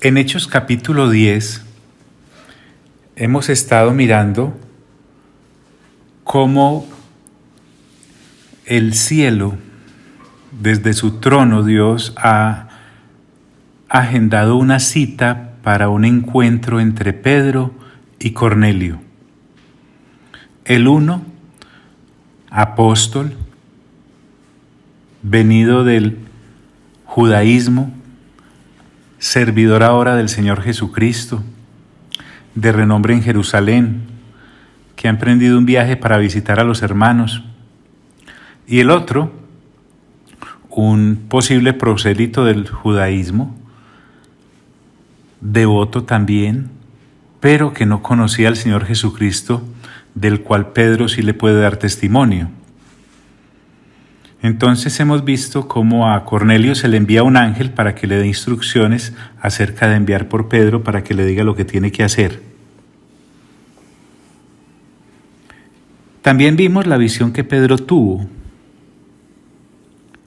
En Hechos capítulo 10 hemos estado mirando cómo el cielo, desde su trono, Dios ha agendado una cita para un encuentro entre Pedro y Cornelio. El uno, apóstol, venido del judaísmo, servidor ahora del Señor Jesucristo, de renombre en Jerusalén, que ha emprendido un viaje para visitar a los hermanos. Y el otro, un posible prosélito del judaísmo, devoto también, pero que no conocía al Señor Jesucristo, del cual Pedro sí le puede dar testimonio. Entonces hemos visto cómo a Cornelio se le envía un ángel para que le dé instrucciones acerca de enviar por Pedro para que le diga lo que tiene que hacer. También vimos la visión que Pedro tuvo.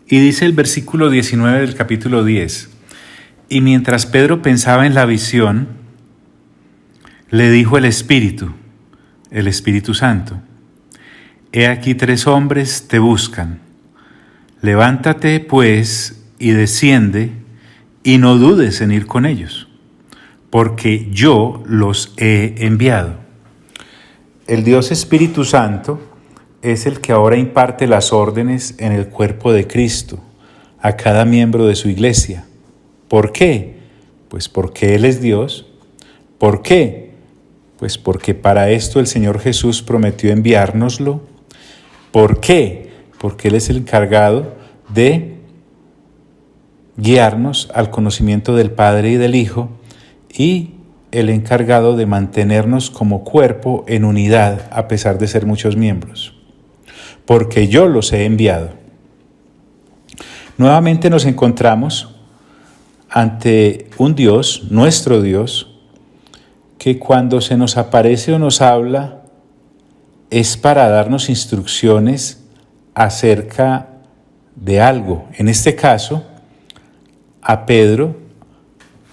Y dice el versículo 19 del capítulo 10, y mientras Pedro pensaba en la visión, le dijo el Espíritu Santo, he aquí 3 hombres te buscan. Levántate, pues, y desciende, y no dudes en ir con ellos, porque yo los he enviado. El Dios Espíritu Santo es el que ahora imparte las órdenes en el cuerpo de Cristo, a cada miembro de su iglesia. ¿Por qué? Pues porque Él es Dios. ¿Por qué? Pues porque para esto el Señor Jesús prometió enviárnoslo. ¿Por qué? Porque Él es el encargado de guiarnos al conocimiento del Padre y del Hijo, y el encargado de mantenernos como cuerpo en unidad a pesar de ser muchos miembros. Porque yo los he enviado. Nuevamente nos encontramos ante un Dios, nuestro Dios, que cuando se nos aparece o nos habla es para darnos instrucciones acerca de algo. En este caso, a Pedro,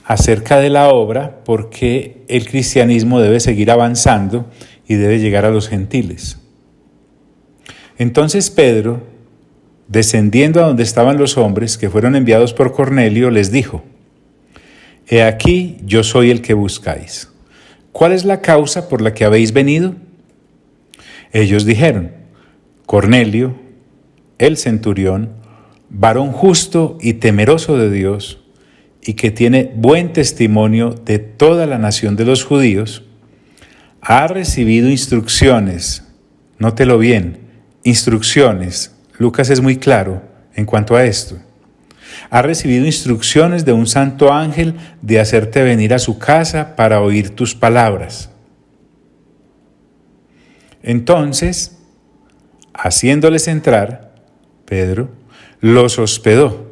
acerca de la obra, porque el cristianismo debe seguir avanzando y debe llegar a los gentiles. Entonces Pedro, descendiendo a donde estaban los hombres que fueron enviados por Cornelio, les dijo, he aquí yo soy el que buscáis. ¿Cuál es la causa por la que habéis venido? Ellos dijeron, Cornelio, el centurión, varón justo y temeroso de Dios, y que tiene buen testimonio de toda la nación de los judíos, ha recibido instrucciones, nótelo bien, instrucciones, Lucas es muy claro en cuanto a esto, ha recibido instrucciones de un santo ángel de hacerte venir a su casa para oír tus palabras. Entonces, haciéndoles entrar, Pedro los hospedó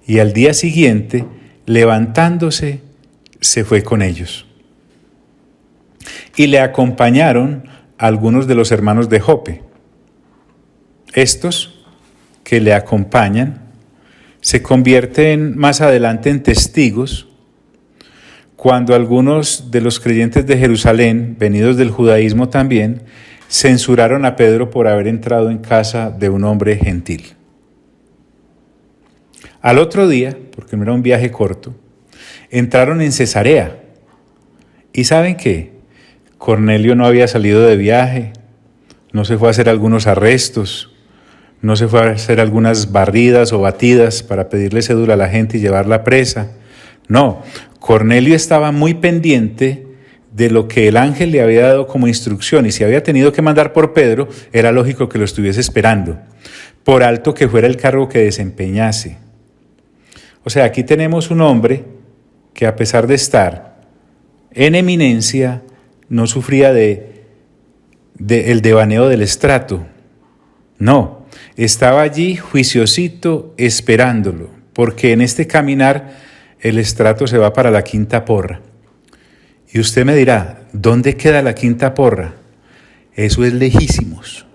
y al día siguiente, levantándose, se fue con ellos. Y le acompañaron algunos de los hermanos de Jope. Estos que le acompañan se convierten más adelante en testigos cuando algunos de los creyentes de Jerusalén, venidos del judaísmo también, censuraron a Pedro por haber entrado en casa de un hombre gentil. Al otro día, porque no era un viaje corto, entraron en Cesarea. ¿Y saben qué? Cornelio no había salido de viaje, no se fue a hacer algunos arrestos, no se fue a hacer algunas barridas o batidas para pedirle cédula a la gente y llevarla presa. No, Cornelio estaba muy pendiente de lo que el ángel le había dado como instrucción, y si había tenido que mandar por Pedro, era lógico que lo estuviese esperando, por alto que fuera el cargo que desempeñase. O sea, aquí tenemos un hombre que a pesar de estar en eminencia, no sufría el devaneo del estrato. No, estaba allí juiciosito esperándolo, porque en este caminar el estrato se va para la quinta porra. Y usted me dirá, ¿dónde queda la quinta porra? Eso es lejísimos.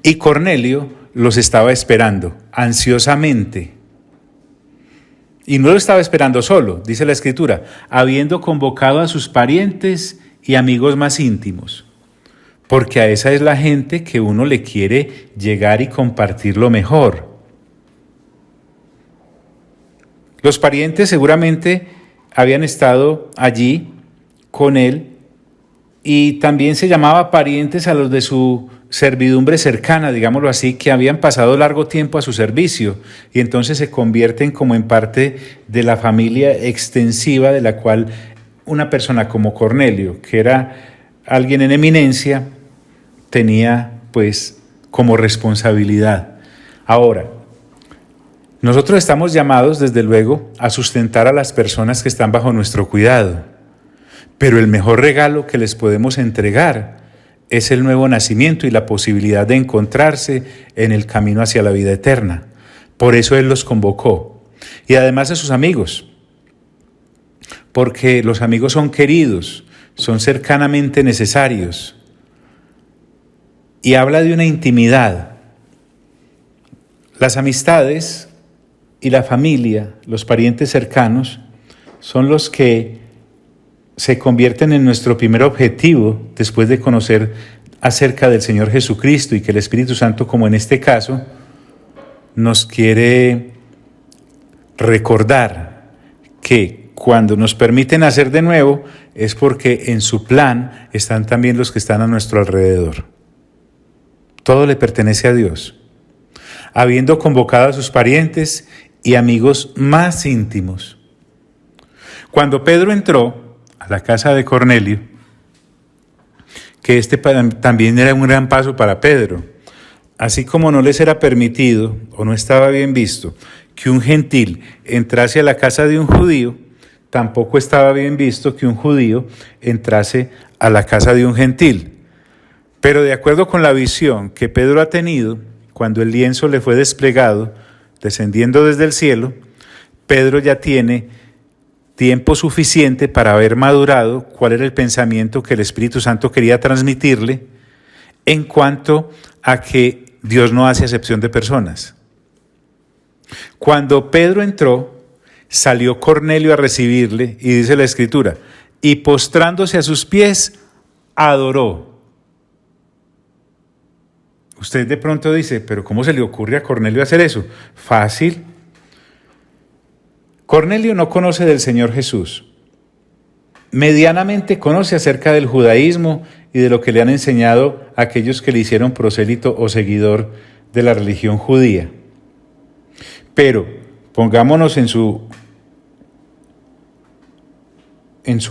Y Cornelio los estaba esperando ansiosamente. Y no lo estaba esperando solo, dice la Escritura, habiendo convocado a sus parientes y amigos más íntimos. Porque a esa es la gente que uno le quiere llegar y compartir lo mejor. Los parientes seguramente habían estado allí con él y también se llamaba parientes a los de su servidumbre cercana, digámoslo así, que habían pasado largo tiempo a su servicio y entonces se convierten como en parte de la familia extensiva de la cual una persona como Cornelio, que era alguien en eminencia, tenía pues como responsabilidad. Ahora, nosotros estamos llamados desde luego a sustentar a las personas que están bajo nuestro cuidado, pero el mejor regalo que les podemos entregar es el nuevo nacimiento y la posibilidad de encontrarse en el camino hacia la vida eterna. Por eso Él los convocó. Y además a sus amigos, porque los amigos son queridos, son cercanamente necesarios. Y habla de una intimidad. Las amistades y la familia, los parientes cercanos, son los que se convierten en nuestro primer objetivo después de conocer acerca del Señor Jesucristo y que el Espíritu Santo, como en este caso, nos quiere recordar que cuando nos permite nacer de nuevo es porque en su plan están también los que están a nuestro alrededor. Todo le pertenece a Dios. Habiendo convocado a sus parientes y amigos más íntimos. Cuando Pedro entró a la casa de Cornelio, que este también era un gran paso para Pedro, así como no les era permitido o no estaba bien visto que un gentil entrase a la casa de un judío, tampoco estaba bien visto que un judío entrase a la casa de un gentil. Pero de acuerdo con la visión que Pedro ha tenido, cuando el lienzo le fue desplegado, descendiendo desde el cielo, Pedro ya tiene tiempo suficiente para haber madurado cuál era el pensamiento que el Espíritu Santo quería transmitirle en cuanto a que Dios no hace acepción de personas. Cuando Pedro entró, salió Cornelio a recibirle y dice la Escritura, y postrándose a sus pies, adoró. Usted de pronto dice, pero ¿cómo se le ocurre a Cornelio hacer eso? Fácil. Cornelio no conoce del Señor Jesús. Medianamente conoce acerca del judaísmo y de lo que le han enseñado aquellos que le hicieron prosélito o seguidor de la religión judía. Pero pongámonos en su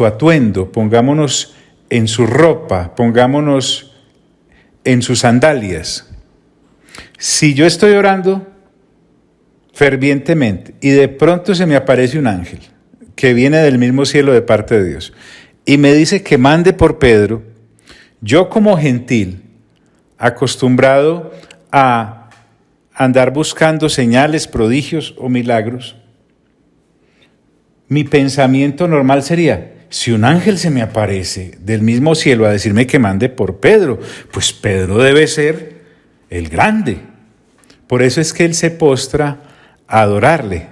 atuendo, pongámonos en su ropa, pongámonos en sus sandalias. Si yo estoy orando fervientemente y de pronto se me aparece un ángel que viene del mismo cielo de parte de Dios y me dice que mande por Pedro, yo como gentil, acostumbrado a andar buscando señales, prodigios o milagros, mi pensamiento normal sería, si un ángel se me aparece del mismo cielo a decirme que mande por Pedro, pues Pedro debe ser el grande. Por eso es que él se postra a adorarle.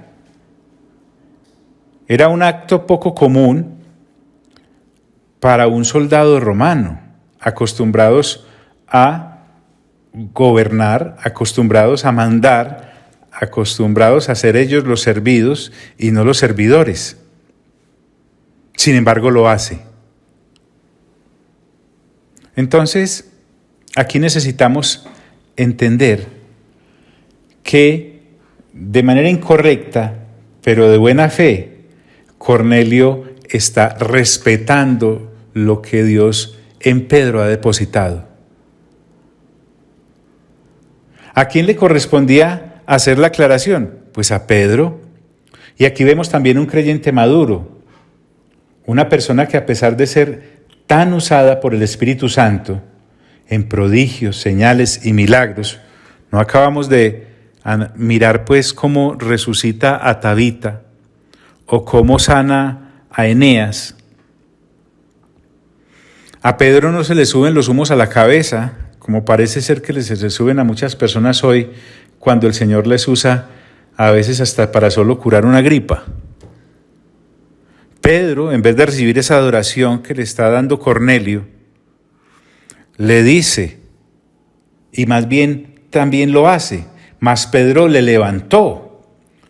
Era un acto poco común para un soldado romano, acostumbrados a gobernar, acostumbrados a mandar, acostumbrados a ser ellos los servidos y no los servidores. Sin embargo, lo hace. Entonces, aquí necesitamos entender que de manera incorrecta, pero de buena fe, Cornelio está respetando lo que Dios en Pedro ha depositado. ¿A quién le correspondía hacer la aclaración? Pues a Pedro. Y aquí vemos también un creyente maduro, una persona que a pesar de ser tan usada por el Espíritu Santo en prodigios, señales y milagros, no acabamos de mirar pues cómo resucita a Tabita o cómo sana a Eneas. A Pedro no se le suben los humos a la cabeza, como parece ser que se suben a muchas personas hoy cuando el Señor les usa a veces hasta para solo curar una gripa. Pedro, en vez de recibir esa adoración que le está dando Cornelio, le dice, y más bien también lo hace, mas Pedro le levantó.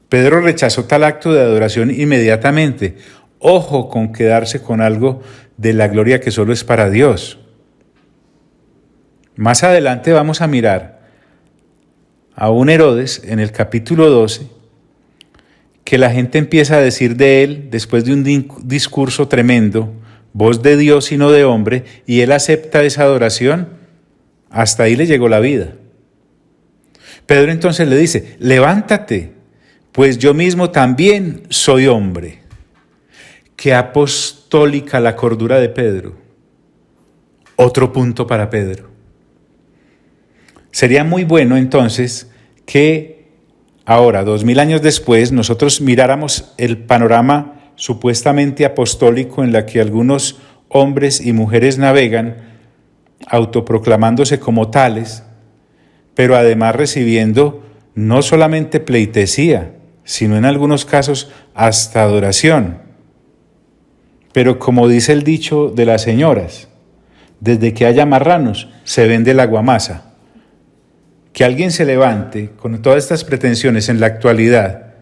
Pedro rechazó tal acto de adoración inmediatamente. Ojo con quedarse con algo de la gloria que solo es para Dios. Más adelante vamos a mirar a un Herodes en el capítulo 12, que la gente empieza a decir de él, después de un discurso tremendo, voz de Dios y no de hombre, y él acepta esa adoración, hasta ahí le llegó la vida. Pedro entonces le dice, levántate, pues yo mismo también soy hombre. Qué apostólica la cordura de Pedro. Otro punto para Pedro. Sería muy bueno entonces que ahora, 2000 años después, nosotros miráramos el panorama supuestamente apostólico en la que algunos hombres y mujeres navegan, autoproclamándose como tales, pero además recibiendo no solamente pleitesía, sino en algunos casos hasta adoración. Pero como dice el dicho de las señoras, desde que haya marranos se vende la guamasa. Que alguien se levante con todas estas pretensiones en la actualidad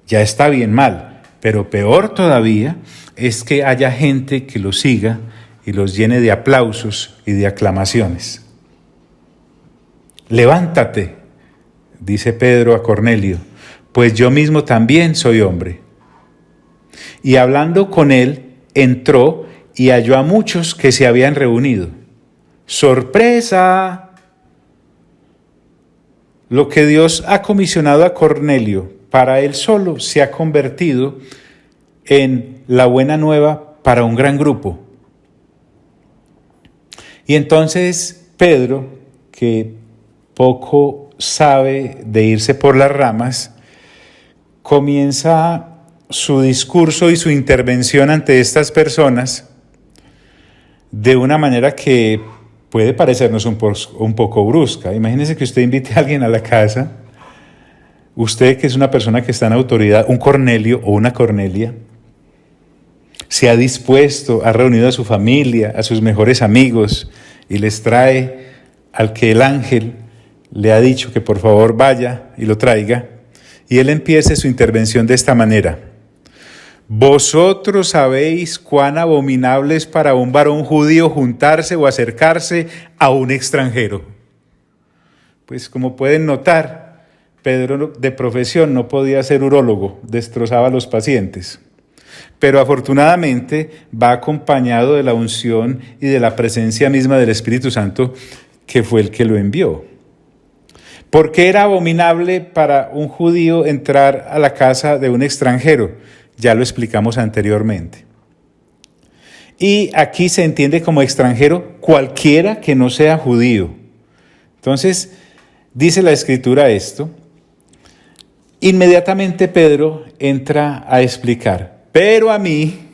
ya está bien mal, pero peor todavía es que haya gente que los siga y los llene de aplausos y de aclamaciones. Levántate, dice Pedro a Cornelio, pues yo mismo también soy hombre. Y hablando con él, entró y halló a muchos que se habían reunido. ¡Sorpresa! Lo que Dios ha comisionado a Cornelio para él solo se ha convertido en la buena nueva para un gran grupo. Y entonces Pedro, que poco sabe de irse por las ramas, comienza su discurso y su intervención ante estas personas de una manera que puede parecernos un poco brusca. Imagínese que usted invite a alguien a la casa, usted que es una persona que está en autoridad, un Cornelio o una Cornelia, se ha dispuesto, ha reunido a su familia, a sus mejores amigos y les trae al que el ángel le ha dicho que por favor vaya y lo traiga, y él empieza su intervención de esta manera. Vosotros sabéis cuán abominable es para un varón judío juntarse o acercarse a un extranjero. Pues como pueden notar, Pedro de profesión no podía ser urólogo, destrozaba a los pacientes. Pero afortunadamente va acompañado de la unción y de la presencia misma del Espíritu Santo, que fue el que lo envió. ¿Por qué era abominable para un judío entrar a la casa de un extranjero? Ya lo explicamos anteriormente. Y aquí se entiende como extranjero cualquiera que no sea judío. Entonces, dice la Escritura esto. Inmediatamente Pedro entra a explicar. Pero a mí,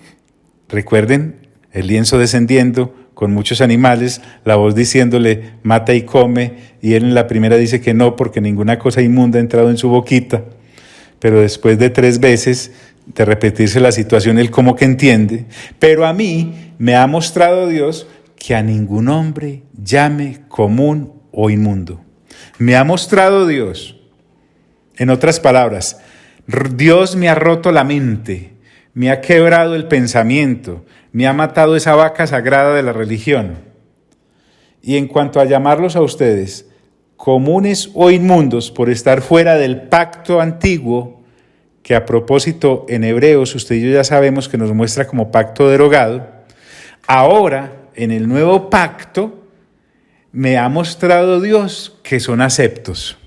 recuerden, el lienzo descendiendo con muchos animales, la voz diciéndole, mata y come, y él en la primera dice que no, porque ninguna cosa inmunda ha entrado en su boquita. Pero después de 3 veces de repetirse la situación, él como que entiende. Pero a mí me ha mostrado Dios que a ningún hombre llame común o inmundo. Me ha mostrado Dios. En otras palabras, Dios me ha roto la mente, me ha quebrado el pensamiento, me ha matado esa vaca sagrada de la religión. Y en cuanto a llamarlos a ustedes comunes o inmundos por estar fuera del pacto antiguo, que a propósito en Hebreos usted y yo ya sabemos que nos muestra como pacto derogado, ahora en el nuevo pacto me ha mostrado Dios que son aceptos.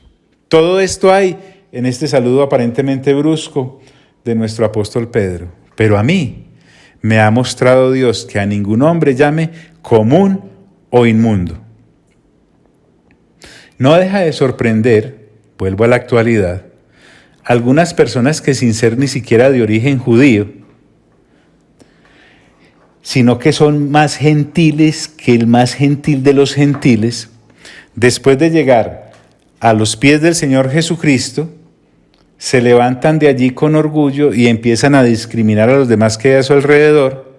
Todo esto hay en este saludo aparentemente brusco de nuestro apóstol Pedro. Pero a mí me ha mostrado Dios que a ningún hombre llame común o inmundo. No deja de sorprender, vuelvo a la actualidad, algunas personas que sin ser ni siquiera de origen judío, sino que son más gentiles que el más gentil de los gentiles, después de llegar a los pies del Señor Jesucristo, se levantan de allí con orgullo y empiezan a discriminar a los demás que hay a su alrededor,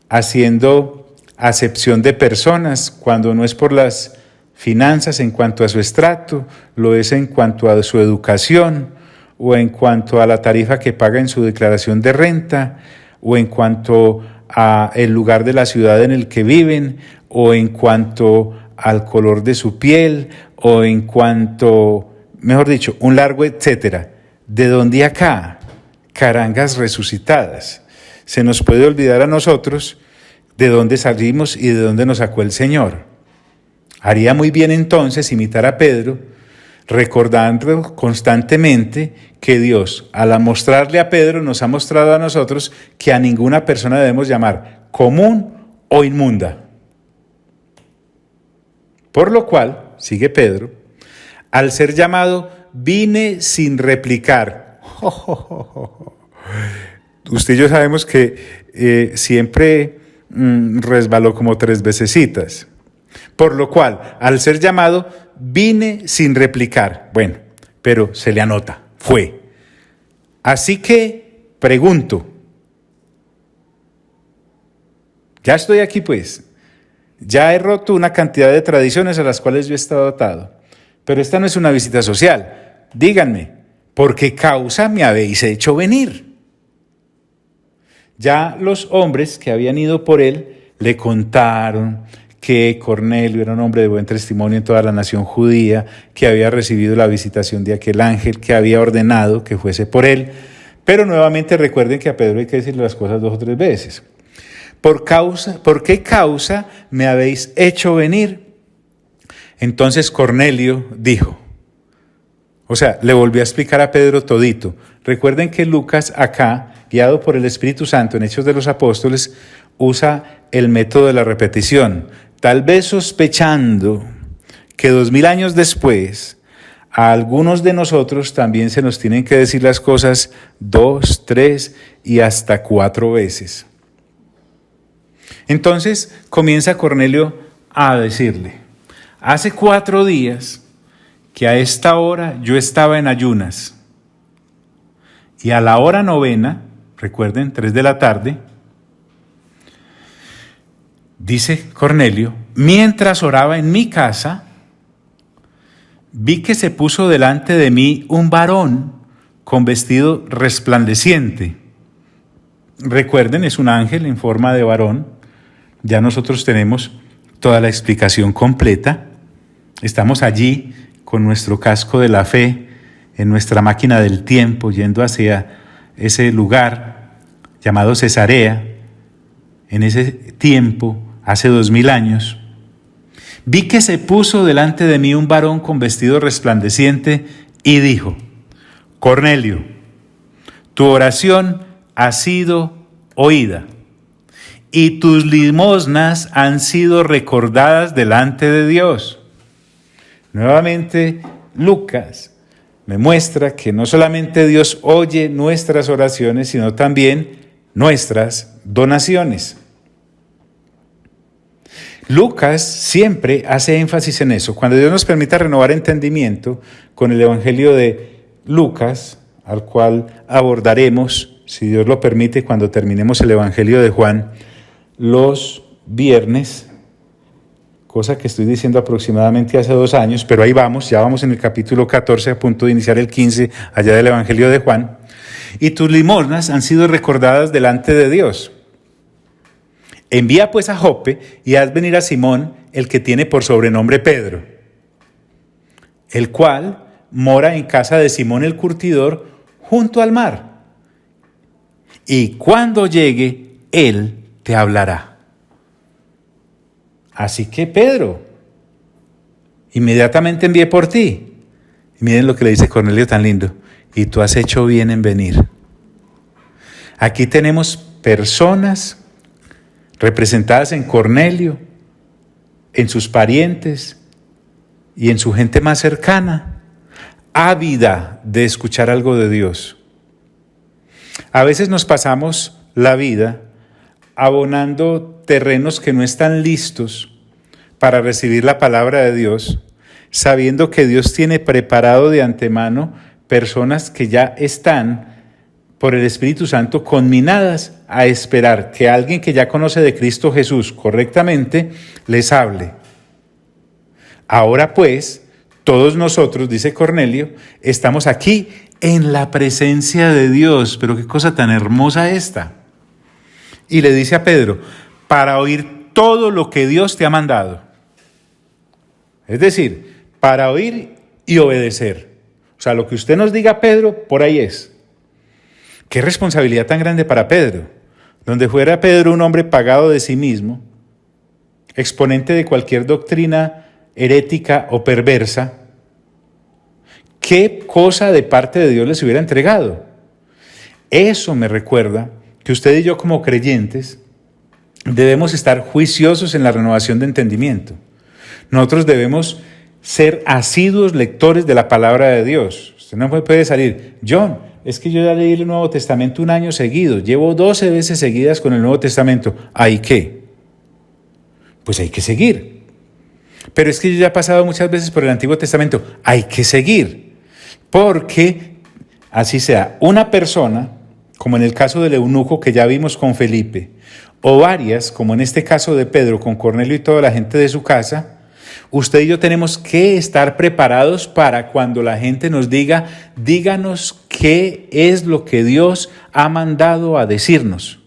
haciendo acepción de personas cuando no es por las finanzas en cuanto a su estrato, lo es en cuanto a su educación o en cuanto a la tarifa que paga en su declaración de renta o en cuanto a el lugar de la ciudad en el que viven o en cuanto al color de su piel o en cuanto, mejor dicho, un largo etcétera. ¿De dónde acá? Carangas resucitadas. Se nos puede olvidar a nosotros de dónde salimos y de dónde nos sacó el Señor. Haría muy bien entonces imitar a Pedro, recordando constantemente que Dios, al mostrarle a Pedro, nos ha mostrado a nosotros que a ninguna persona debemos llamar común o inmunda. Por lo cual, sigue Pedro, al ser llamado, vine sin replicar. Usted y yo sabemos que siempre resbaló como 3 vecesitas. Por lo cual, al ser llamado, vine sin replicar. Bueno, pero se le anota, fue. Así que pregunto, ya estoy aquí pues, ya he roto una cantidad de tradiciones a las cuales yo he estado atado, pero esta no es una visita social. Díganme, ¿por qué causa me habéis hecho venir? Ya los hombres que habían ido por él le contaron que Cornelio era un hombre de buen testimonio en toda la nación judía, que había recibido la visitación de aquel ángel, que había ordenado que fuese por él. Pero nuevamente recuerden que a Pedro hay que decirle las cosas 2 o 3 veces. ¿Por qué causa me habéis hecho venir? Entonces Cornelio dijo, o sea, le volvió a explicar a Pedro todito. Recuerden que Lucas acá, guiado por el Espíritu Santo en Hechos de los Apóstoles, usa el método de la repetición, tal vez sospechando que 2000 años después a algunos de nosotros también se nos tienen que decir las cosas 2, 3 y hasta 4 veces. Entonces comienza Cornelio a decirle, hace 4 días que a esta hora yo estaba en ayunas y a la hora 9, recuerden, 3 de la tarde, dice Cornelio, mientras oraba en mi casa, vi que se puso delante de mí un varón con vestido resplandeciente. Recuerden, es un ángel en forma de varón. Ya nosotros tenemos toda la explicación completa. Estamos allí con nuestro casco de la fe, en nuestra máquina del tiempo, yendo hacia ese lugar llamado Cesarea, en ese tiempo, hace 2000 años. Vi que se puso delante de mí un varón con vestido resplandeciente y dijo, Cornelio, tu oración ha sido oída y tus limosnas han sido recordadas delante de Dios. Nuevamente, Lucas me muestra que no solamente Dios oye nuestras oraciones, sino también nuestras donaciones. Lucas siempre hace énfasis en eso. Cuando Dios nos permita renovar entendimiento con el Evangelio de Lucas, al cual abordaremos, si Dios lo permite, cuando terminemos el Evangelio de Juan, los viernes, cosa que estoy diciendo aproximadamente hace 2 años, pero ahí vamos, ya vamos en el capítulo 14, a punto de iniciar el 15, allá del Evangelio de Juan. Y tus limosnas han sido recordadas delante de Dios. Envía pues a Jope y haz venir a Simón, el que tiene por sobrenombre Pedro, el cual mora en casa de Simón el curtidor junto al mar. Y cuando llegue, él te hablará. Así que Pedro, inmediatamente envié por ti. Y miren lo que le dice Cornelio tan lindo. Y tú has hecho bien en venir. Aquí tenemos personas representadas en Cornelio, en sus parientes y en su gente más cercana, ávida de escuchar algo de Dios. A veces nos pasamos la vida abonando terrenos que no están listos para recibir la palabra de Dios, sabiendo que Dios tiene preparado de antemano personas que ya están por el Espíritu Santo conminadas a esperar que alguien que ya conoce de Cristo Jesús correctamente les hable. Ahora pues, todos nosotros, dice Cornelio, estamos aquí en la presencia de Dios. Pero qué cosa tan hermosa esta. Y le dice a Pedro, para oír todo lo que Dios te ha mandado. Es decir, para oír y obedecer. O sea, lo que usted nos diga, Pedro, por ahí es. Qué responsabilidad tan grande para Pedro. Donde fuera Pedro un hombre pagado de sí mismo, exponente de cualquier doctrina herética o perversa, ¿qué cosa de parte de Dios les hubiera entregado? Eso me recuerda que usted y yo como creyentes debemos estar juiciosos en la renovación de entendimiento. Nosotros debemos ser asiduos lectores de la palabra de Dios. Usted no puede salir, John, es que yo ya leí el Nuevo Testamento un año seguido, llevo 12 veces seguidas con el Nuevo Testamento. ¿Hay qué? Pues hay que seguir. Pero es que yo ya he pasado muchas veces por el Antiguo Testamento. Hay que seguir. Porque así sea una persona, como en el caso del eunuco que ya vimos con Felipe, o varias, como en este caso de Pedro, con Cornelio y toda la gente de su casa, usted y yo tenemos que estar preparados para cuando la gente nos diga, díganos qué es lo que Dios ha mandado a decirnos.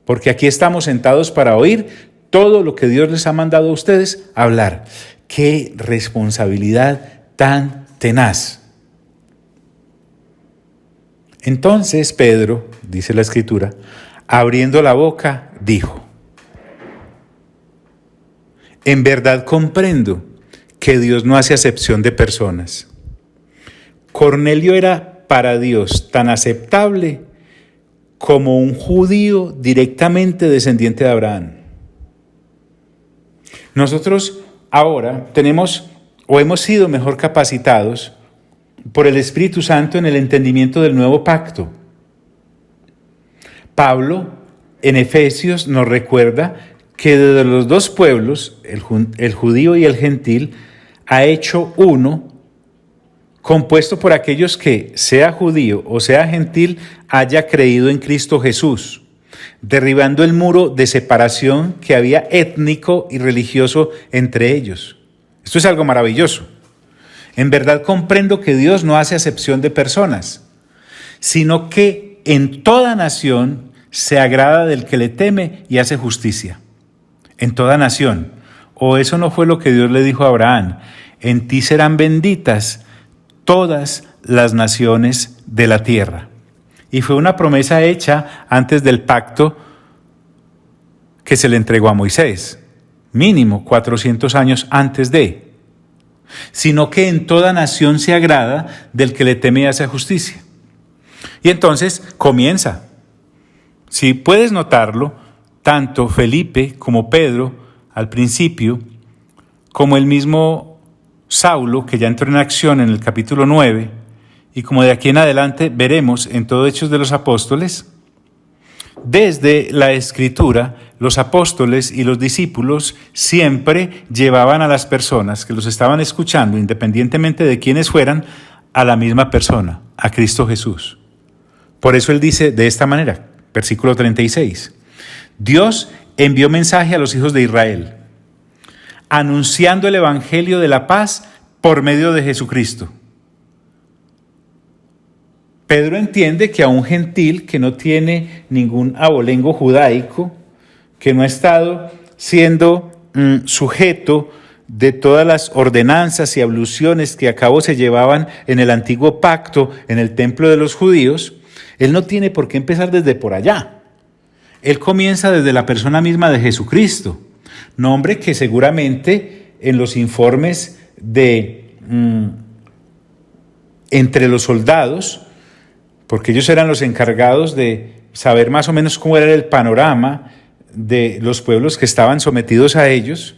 Porque aquí estamos sentados para oír todo lo que Dios les ha mandado a ustedes hablar. ¡Qué responsabilidad tan tenaz! Entonces Pedro, dice la Escritura, abriendo la boca, dijo, en verdad comprendo que Dios no hace acepción de personas. Cornelio era para Dios tan aceptable como un judío directamente descendiente de Abraham. Nosotros ahora tenemos o hemos sido mejor capacitados por el Espíritu Santo en el entendimiento del nuevo pacto. Pablo en Efesios nos recuerda que de los dos pueblos, el judío y el gentil, ha hecho uno, compuesto por aquellos que, sea judío o sea gentil, haya creído en Cristo Jesús, derribando el muro de separación que había étnico y religioso entre ellos. Esto es algo maravilloso. En verdad comprendo que Dios no hace acepción de personas, sino que en toda nación se agrada del que le teme y hace justicia. En toda nación. ¿O eso no fue lo que Dios le dijo a Abraham? En ti serán benditas todas las naciones de la tierra. Y fue una promesa hecha antes del pacto que se le entregó a Moisés, mínimo 400 años antes de. Sino que en toda nación se agrada del que le teme y hace justicia. Y entonces comienza. Si puedes notarlo, tanto Felipe como Pedro al principio, como el mismo Saulo, que ya entró en acción en el capítulo 9, y como de aquí en adelante veremos en todo Hechos de los Apóstoles, desde la Escritura, los apóstoles y los discípulos siempre llevaban a las personas que los estaban escuchando, independientemente de quiénes fueran, a la misma persona, a Cristo Jesús. Por eso él dice de esta manera, versículo 36, Dios envió mensaje a los hijos de Israel, anunciando el evangelio de la paz por medio de Jesucristo. Pedro entiende que a un gentil que no tiene ningún abolengo judaico, que no ha estado siendo sujeto de todas las ordenanzas y abluciones que a cabo se llevaban en el antiguo pacto, en el templo de los judíos, él no tiene por qué empezar desde por allá. Él comienza desde la persona misma de Jesucristo, nombre que seguramente en los informes de entre los soldados, porque ellos eran los encargados de saber más o menos cómo era el panorama de los pueblos que estaban sometidos a ellos,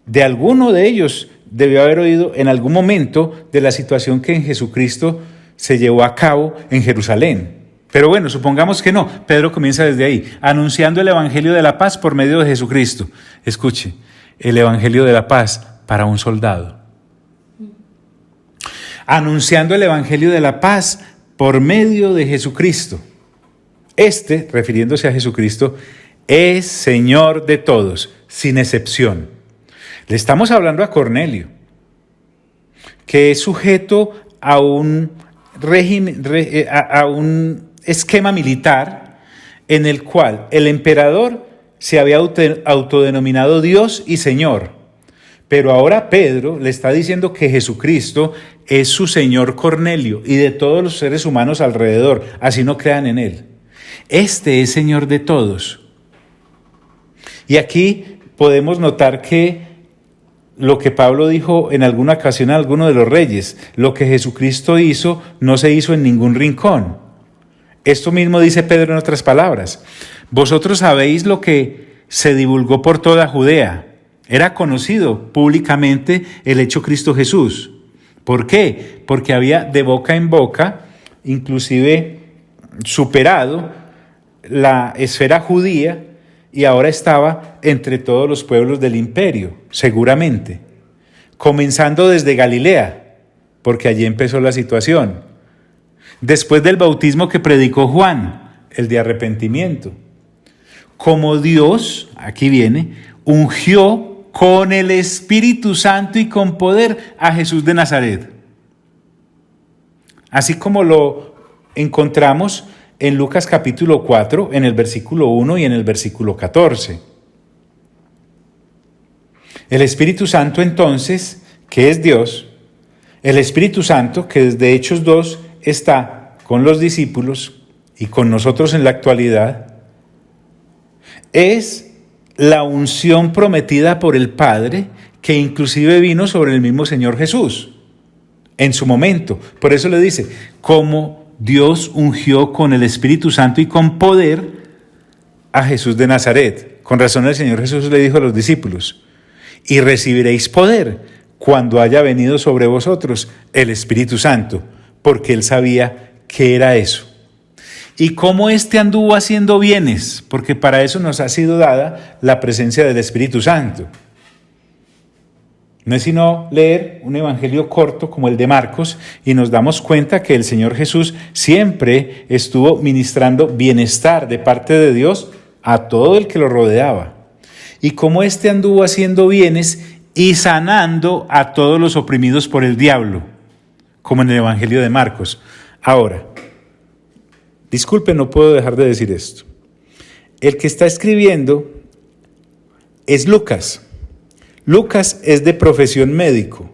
de alguno de ellos debió haber oído en algún momento de la situación que en Jesucristo se llevó a cabo en Jerusalén. Pero bueno, supongamos que no. Pedro comienza desde ahí, anunciando el evangelio de la paz por medio de Jesucristo. Escuche, el evangelio de la paz para un soldado. anunciando el evangelio de la paz por medio de Jesucristo. Refiriéndose a Jesucristo, es Señor de todos, sin excepción. Le estamos hablando a Cornelio, que es sujeto a un régimen, a un esquema militar en el cual el emperador se había autodenominado Dios y Señor. Pero ahora Pedro le está diciendo que Jesucristo es su Señor Cornelio y de todos los seres humanos alrededor, así no crean en Él. Este es Señor de todos. Y aquí podemos notar que lo que Pablo dijo en alguna ocasión a alguno de los reyes, lo que Jesucristo hizo no se hizo en ningún rincón. Esto mismo dice Pedro en otras palabras. Vosotros sabéis lo que se divulgó por toda Judea. Era conocido públicamente el hecho Cristo Jesús. ¿Por qué? Porque había de boca en boca, inclusive superado la esfera judía y ahora estaba entre todos los pueblos del imperio, seguramente. Comenzando desde Galilea, porque allí empezó la situación. Después del bautismo que predicó Juan, el de arrepentimiento. Como Dios, aquí viene, ungió con el Espíritu Santo y con poder a Jesús de Nazaret. Así como lo encontramos en Lucas capítulo 4, en el versículo 1 y en el versículo 14. El Espíritu Santo entonces, que es Dios, el Espíritu Santo que desde Hechos 2 está con los discípulos y con nosotros en la actualidad, es la unción prometida por el Padre, que inclusive vino sobre el mismo Señor Jesús en su momento. Por eso le dice, como Dios ungió con el Espíritu Santo y con poder a Jesús de Nazaret. Con razón el Señor Jesús le dijo a los discípulos, y recibiréis poder cuando haya venido sobre vosotros el Espíritu Santo, porque Él sabía qué era eso. Y cómo anduvo haciendo bienes, porque para eso nos ha sido dada la presencia del Espíritu Santo. No es sino leer un evangelio corto como el de Marcos y nos damos cuenta que el Señor Jesús siempre estuvo ministrando bienestar de parte de Dios a todo el que lo rodeaba. Y cómo anduvo haciendo bienes y sanando a todos los oprimidos por el diablo, como en el evangelio de Marcos. Ahora, disculpe, no puedo dejar de decir esto. El que está escribiendo es Lucas. Lucas es de profesión médico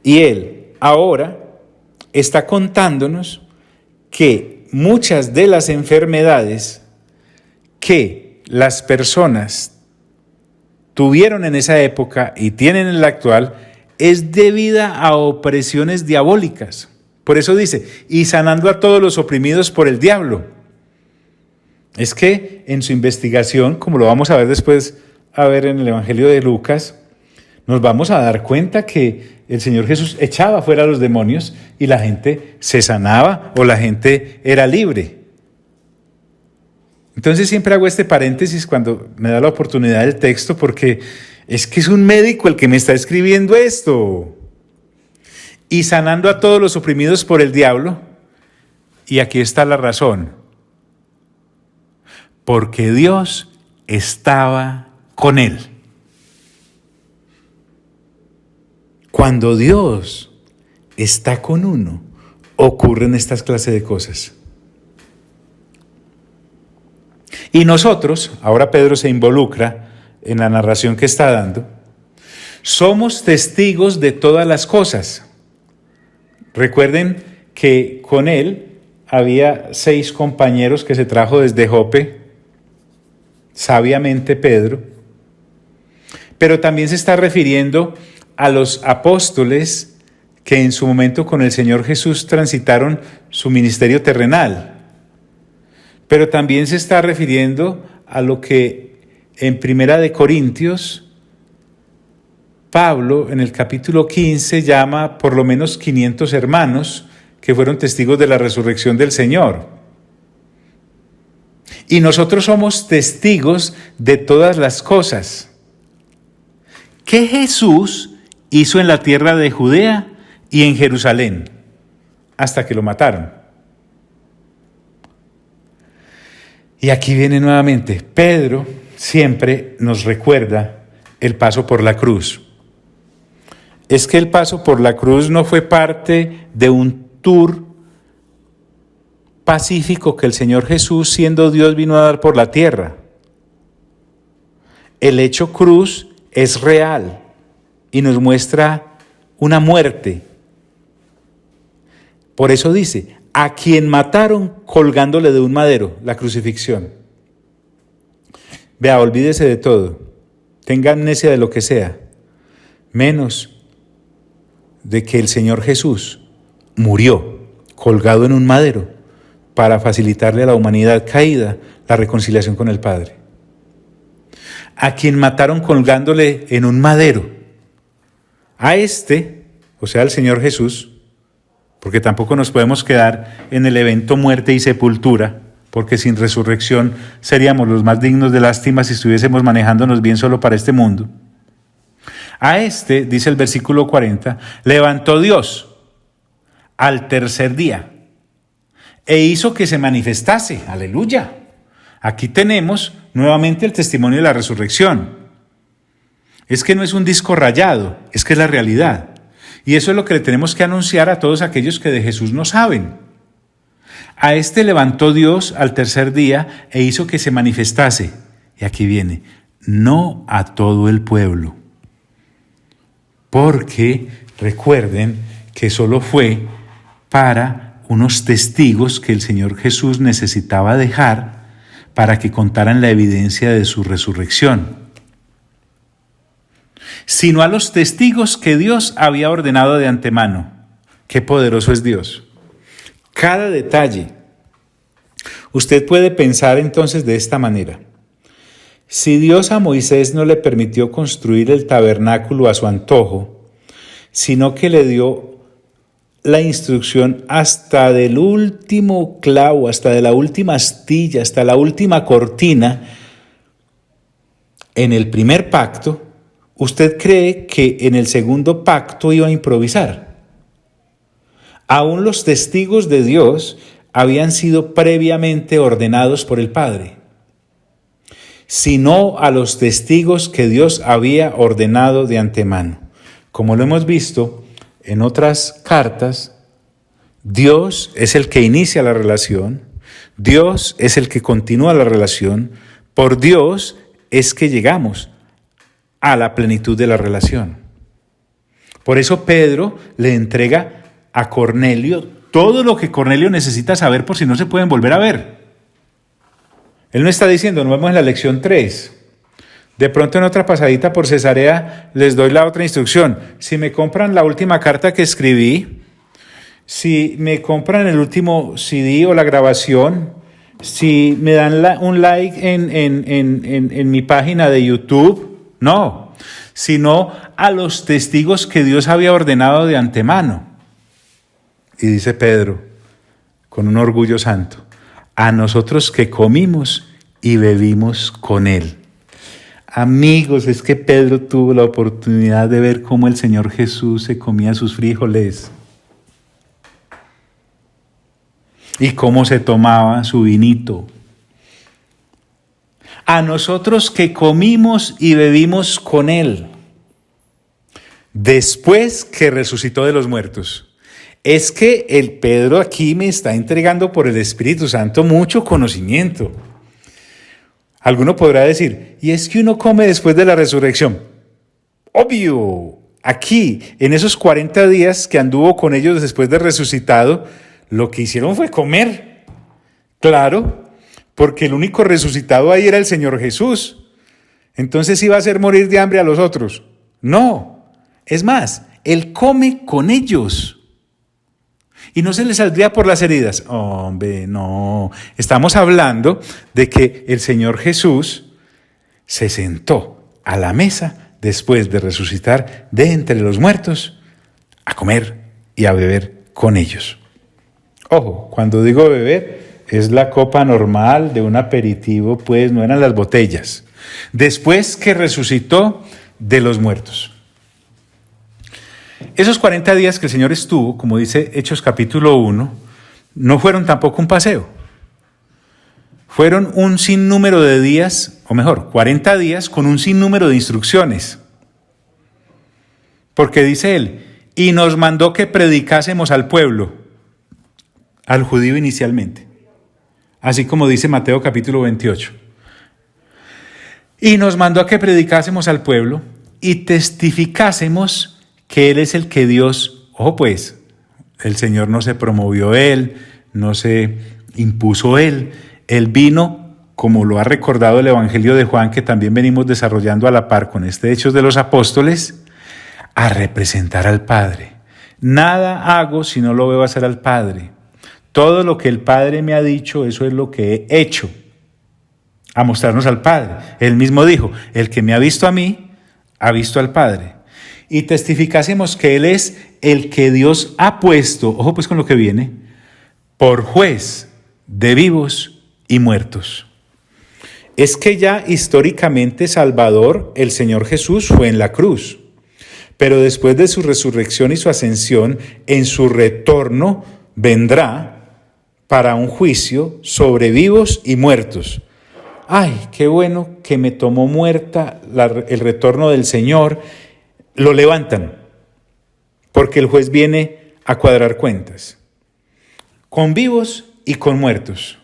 y él ahora está contándonos que muchas de las enfermedades que las personas tuvieron en esa época y tienen en la actual es debida a opresiones diabólicas. Por eso dice, y sanando a todos los oprimidos por el diablo. Es que en su investigación, como lo vamos a ver después, a ver en el Evangelio de Lucas, nos vamos a dar cuenta que el Señor Jesús echaba fuera a los demonios y la gente se sanaba o la gente era libre. Entonces siempre hago este paréntesis cuando me da la oportunidad del texto porque es que es un médico el que me está escribiendo esto. Y sanando a todos los oprimidos por el diablo. Y aquí está la razón. Porque Dios estaba con él. Cuando Dios está con uno, ocurren estas clases de cosas. Y nosotros, ahora Pedro se involucra en la narración que está dando, somos testigos de todas las cosas. Recuerden que con él había 6 compañeros que se trajo desde Jope, sabiamente Pedro, pero también se está refiriendo a los apóstoles que en su momento con el Señor Jesús transitaron su ministerio terrenal. Pero también se está refiriendo a lo que en Primera de Corintios, Pablo en el capítulo 15 llama por lo menos 500 hermanos que fueron testigos de la resurrección del Señor. Y nosotros somos testigos de todas las cosas que Jesús hizo en la tierra de Judea y en Jerusalén, hasta que lo mataron. Y aquí viene nuevamente, Pedro siempre nos recuerda el paso por la cruz. Es que el paso por la cruz no fue parte de un tour pacífico que el Señor Jesús, siendo Dios, vino a dar por la tierra. El hecho cruz es real y nos muestra una muerte. Por eso dice, a quien mataron colgándole de un madero, la crucifixión. Vea, olvídese de todo, tenga amnesia de lo que sea, menos de que el Señor Jesús murió colgado en un madero para facilitarle a la humanidad caída la reconciliación con el Padre. A quien mataron colgándole en un madero, a este, o sea, al Señor Jesús, porque tampoco nos podemos quedar en el evento muerte y sepultura, porque sin resurrección seríamos los más dignos de lástima si estuviésemos manejándonos bien solo para este mundo. A este, dice el versículo 40, levantó Dios al tercer día e hizo que se manifestase. ¡Aleluya! Aquí tenemos nuevamente el testimonio de la resurrección. Es que no es un disco rayado, es que es la realidad. Y eso es lo que le tenemos que anunciar a todos aquellos que de Jesús no saben. A este levantó Dios al tercer día e hizo que se manifestase. Y aquí viene, no a todo el pueblo. Porque recuerden que solo fue para unos testigos que el Señor Jesús necesitaba dejar para que contaran la evidencia de su resurrección, sino a los testigos que Dios había ordenado de antemano. Qué poderoso es Dios. Cada detalle. Usted puede pensar entonces de esta manera. Si Dios a Moisés no le permitió construir el tabernáculo a su antojo, sino que le dio la instrucción hasta del último clavo, hasta de la última astilla, hasta la última cortina, en el primer pacto, ¿usted cree que en el segundo pacto iba a improvisar? Aún los testigos de Dios habían sido previamente ordenados por el Padre, sino a los testigos que Dios había ordenado de antemano. Como lo hemos visto en otras cartas, Dios es el que inicia la relación, Dios es el que continúa la relación, por Dios es que llegamos a la plenitud de la relación. Por eso Pedro le entrega a Cornelio todo lo que Cornelio necesita saber por si no se pueden volver a ver. Él no está diciendo, nos vemos en la lección 3. De pronto en otra pasadita por Cesarea les doy la otra instrucción. Si me compran la última carta que escribí, si me compran el último CD o la grabación, si me dan un like en mi página de YouTube, no, sino a los testigos que Dios había ordenado de antemano. Y dice Pedro, con un orgullo santo, a nosotros que comimos y bebimos con él. Amigos, es que Pedro tuvo la oportunidad de ver cómo el Señor Jesús se comía sus frijoles y cómo se tomaba su vinito. A nosotros que comimos y bebimos con él, después que resucitó de los muertos. Es que el Pedro aquí me está entregando por el Espíritu Santo mucho conocimiento. Alguno podrá decir, ¿y es que uno come después de la resurrección? Obvio, aquí, en esos 40 días que anduvo con ellos después de resucitado, lo que hicieron fue comer. Claro, porque el único resucitado ahí era el Señor Jesús. Entonces iba a hacer morir de hambre a los otros. No, es más, Él come con ellos. Y no se le saldría por las heridas. Hombre, no. Estamos hablando de que el Señor Jesús se sentó a la mesa después de resucitar de entre los muertos a comer y a beber con ellos. Ojo, cuando digo beber, es la copa normal de un aperitivo, pues no eran las botellas. Después que resucitó de los muertos. Esos 40 días que el Señor estuvo, como dice Hechos capítulo 1, no fueron tampoco un paseo. Fueron un sinnúmero de días, o mejor, 40 días con un sinnúmero de instrucciones. Porque dice él, y nos mandó que predicásemos al pueblo, al judío inicialmente. Así como dice Mateo capítulo 28. Y nos mandó a que predicásemos al pueblo y testificásemos que Él es el que Dios, ojo pues, el Señor no se promovió Él, no se impuso Él vino, como lo ha recordado el Evangelio de Juan, que también venimos desarrollando a la par con este Hechos de los Apóstoles, a representar al Padre. Nada hago si no lo veo hacer al Padre. Todo lo que el Padre me ha dicho, eso es lo que he hecho, a mostrarnos al Padre. Él mismo dijo, el que me ha visto a mí, ha visto al Padre. Y testificásemos que Él es el que Dios ha puesto, ojo pues con lo que viene, por juez de vivos y muertos. Es que ya históricamente Salvador, el Señor Jesús, fue en la cruz. Pero después de su resurrección y su ascensión, en su retorno vendrá para un juicio sobre vivos y muertos. Ay, qué bueno que me tomó muerta el retorno del Señor. Lo levantan, porque el juez viene a cuadrar cuentas, con vivos y con muertos.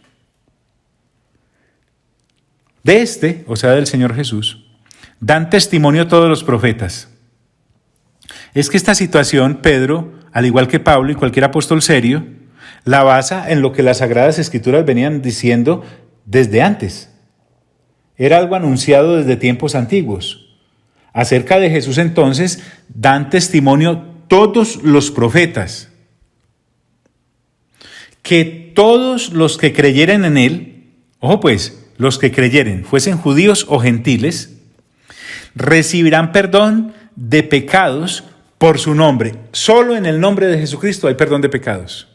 De este, o sea, del Señor Jesús, dan testimonio todos los profetas. Es que esta situación, Pedro, al igual que Pablo y cualquier apóstol serio, la basa en lo que las Sagradas Escrituras venían diciendo desde antes. Era algo anunciado desde tiempos antiguos. Acerca de Jesús entonces dan testimonio todos los profetas. Que todos los que creyeren en Él, ojo pues, los que creyeren, fuesen judíos o gentiles, recibirán perdón de pecados por su nombre. Solo en el nombre de Jesucristo hay perdón de pecados.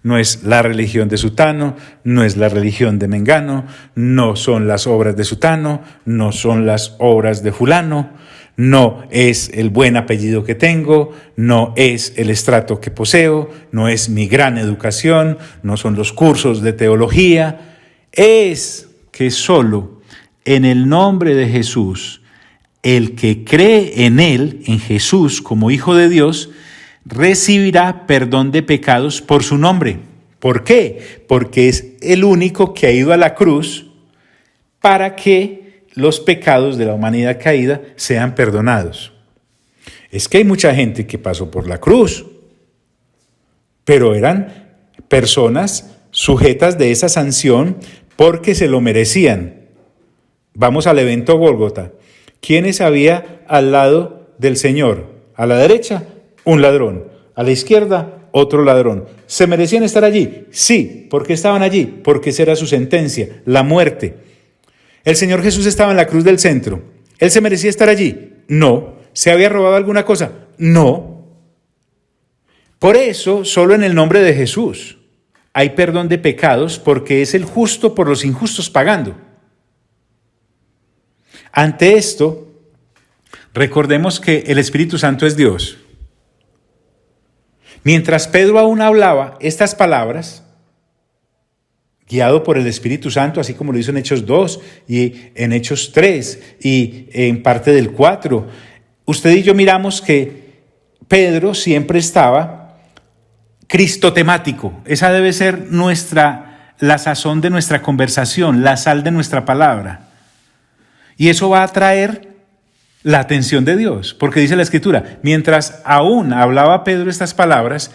No es la religión de Sutano, no es la religión de Mengano, no son las obras de Sutano, no son las obras de Fulano, no es el buen apellido que tengo, no es el estrato que poseo, no es mi gran educación, no son los cursos de teología. Es que solo en el nombre de Jesús, el que cree en Él, en Jesús como Hijo de Dios, recibirá perdón de pecados por su nombre. ¿Por qué? Porque es el único que ha ido a la cruz para que los pecados de la humanidad caída sean perdonados. Es que hay mucha gente que pasó por la cruz, pero eran personas sujetas de esa sanción porque se lo merecían. Vamos al evento Gólgota. ¿Quiénes había al lado del Señor? A la derecha, un ladrón. A la izquierda, otro ladrón. ¿Se merecían estar allí? Sí. ¿Por qué estaban allí? Porque esa era su sentencia, la muerte. ¿El Señor Jesús estaba en la cruz del centro? ¿Él se merecía estar allí? No. ¿Se había robado alguna cosa? No. Por eso, solo en el nombre de Jesús hay perdón de pecados, porque es el justo por los injustos pagando. Ante esto, recordemos que el Espíritu Santo es Dios. Mientras Pedro aún hablaba estas palabras, guiado por el Espíritu Santo, así como lo hizo en Hechos 2 y en Hechos 3 y en parte del 4, usted y yo miramos que Pedro siempre estaba cristotemático. Esa debe ser la sazón de nuestra conversación, la sal de nuestra palabra. Y eso va a atraer la atención de Dios, porque dice la Escritura, mientras aún hablaba Pedro estas palabras,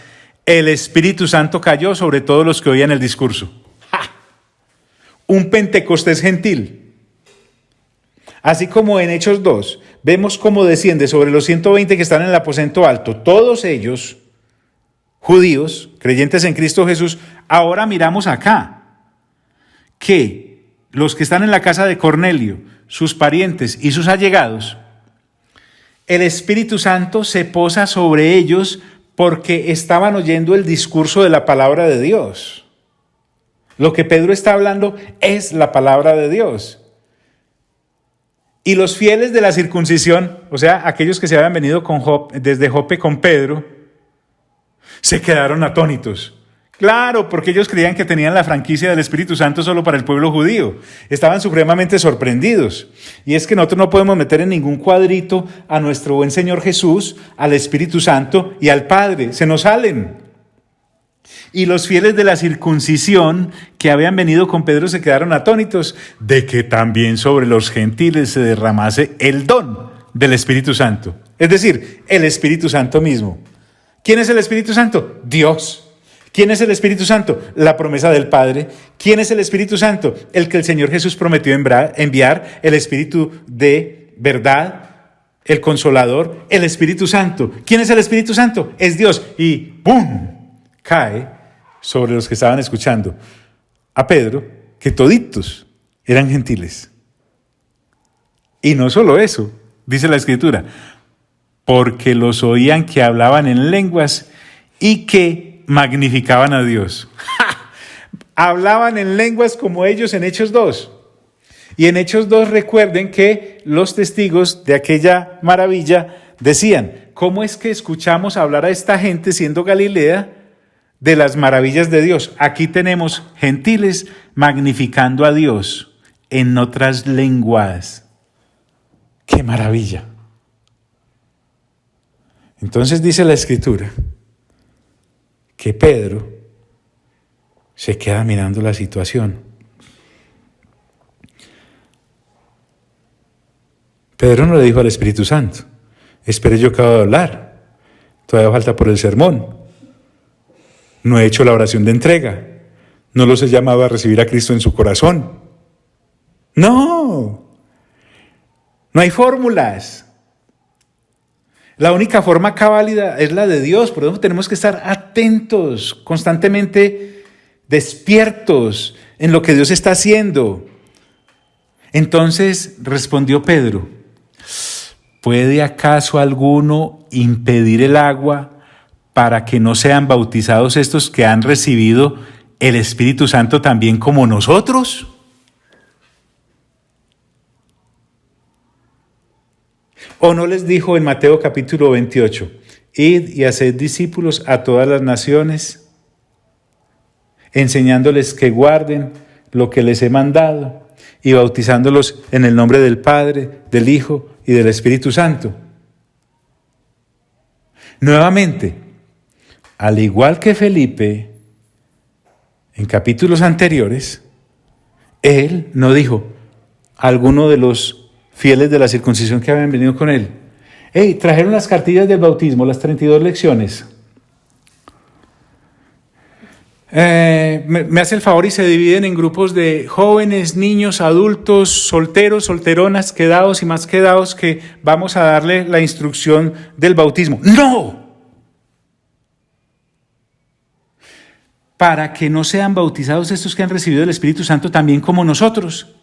el Espíritu Santo cayó sobre todos los que oían el discurso. ¡Ja! Un Pentecostés gentil. Así como en Hechos 2, vemos cómo desciende sobre los 120 que están en el aposento alto, todos ellos judíos, creyentes en Cristo Jesús. Ahora miramos acá que los que están en la casa de Cornelio, sus parientes y sus allegados, el Espíritu Santo se posa sobre ellos porque estaban oyendo el discurso de la palabra de Dios. Lo que Pedro está hablando es la palabra de Dios. Y los fieles de la circuncisión, o sea, aquellos que se habían venido desde Jope con Pedro, se quedaron atónitos. Claro, porque ellos creían que tenían la franquicia del Espíritu Santo solo para el pueblo judío. Estaban supremamente sorprendidos. Y es que nosotros no podemos meter en ningún cuadrito a nuestro buen Señor Jesús, al Espíritu Santo y al Padre. Se nos salen. Y los fieles de la circuncisión que habían venido con Pedro se quedaron atónitos de que también sobre los gentiles se derramase el don del Espíritu Santo. Es decir, el Espíritu Santo mismo. ¿Quién es el Espíritu Santo? Dios. ¿Quién es el Espíritu Santo? La promesa del Padre. ¿Quién es el Espíritu Santo? El que el Señor Jesús prometió enviar, el Espíritu de verdad, el Consolador, el Espíritu Santo. ¿Quién es el Espíritu Santo? Es Dios. Y ¡pum! Cae sobre los que estaban escuchando a Pedro, que toditos eran gentiles. Y no solo eso, dice la Escritura, porque los oían que hablaban en lenguas y que magnificaban a Dios. ¡Ja! Hablaban en lenguas como ellos en Hechos 2. Y en Hechos 2 recuerden que los testigos de aquella maravilla decían, ¿cómo es que escuchamos hablar a esta gente siendo Galilea de las maravillas de Dios? Aquí tenemos gentiles magnificando a Dios en otras lenguas. ¡Qué maravilla! Entonces dice la Escritura que Pedro se queda mirando la situación. Pedro no le dijo al Espíritu Santo, espere, yo acabo de hablar, todavía falta por el sermón, no he hecho la oración de entrega, no los he llamado a recibir a Cristo en su corazón. No hay fórmulas. La única forma acá válida es la de Dios, por eso tenemos que estar atentos, constantemente despiertos en lo que Dios está haciendo. Entonces respondió Pedro, ¿puede acaso alguno impedir el agua para que no sean bautizados estos que han recibido el Espíritu Santo también como nosotros? ¿O no les dijo en Mateo capítulo 28, id y haced discípulos a todas las naciones, enseñándoles que guarden lo que les he mandado y bautizándolos en el nombre del Padre, del Hijo y del Espíritu Santo? Nuevamente, al igual que Felipe, en capítulos anteriores, él no dijo a alguno de los fieles de la circuncisión que habían venido con él, hey, trajeron las cartillas del bautismo, las 32 lecciones. Me hace el favor y se dividen en grupos de jóvenes, niños, adultos, solteros, solteronas, quedados y más quedados, que vamos a darle la instrucción del bautismo. ¡No! Para que no sean bautizados estos que han recibido el Espíritu Santo también como nosotros.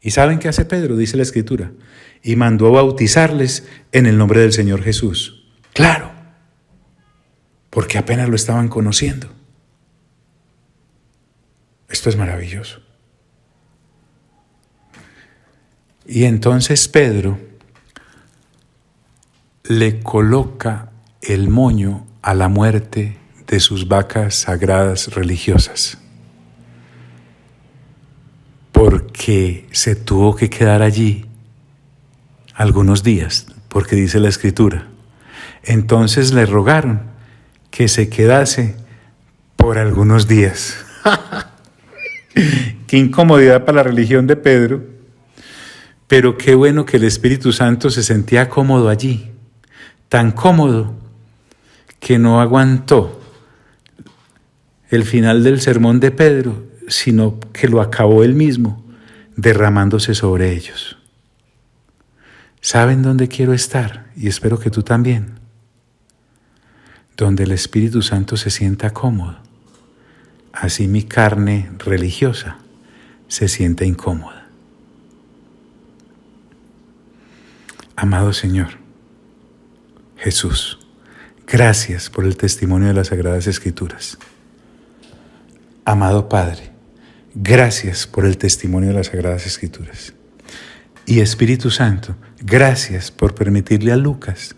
¿Y saben qué hace Pedro? Dice la Escritura. Y mandó a bautizarles en el nombre del Señor Jesús. Claro, porque apenas lo estaban conociendo. Esto es maravilloso. Y entonces Pedro le coloca el moño a la muerte de sus vacas sagradas religiosas, porque se tuvo que quedar allí algunos días, porque dice la Escritura. Entonces le rogaron que se quedase por algunos días. Qué incomodidad para la religión de Pedro, pero qué bueno que el Espíritu Santo se sentía cómodo allí, tan cómodo que no aguantó el final del sermón de Pedro, sino que lo acabó él mismo, derramándose sobre ellos. ¿Saben dónde quiero estar? Y espero que tú también. Donde el Espíritu Santo se sienta cómodo. Así mi carne religiosa se siente incómoda. Amado Señor, Jesús, gracias por el testimonio de las Sagradas Escrituras. Amado Padre, gracias por el testimonio de las Sagradas Escrituras. Y Espíritu Santo, gracias por permitirle a Lucas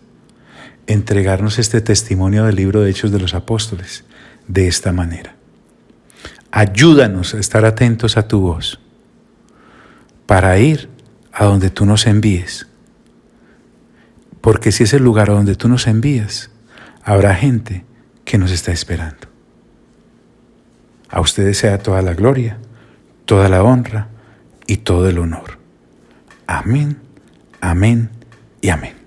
entregarnos este testimonio del libro de Hechos de los Apóstoles de esta manera. Ayúdanos a estar atentos a tu voz para ir a donde tú nos envíes. Porque si es el lugar a donde tú nos envías, habrá gente que nos está esperando. A ustedes sea toda la gloria, toda la honra y todo el honor. Amén, amén y amén.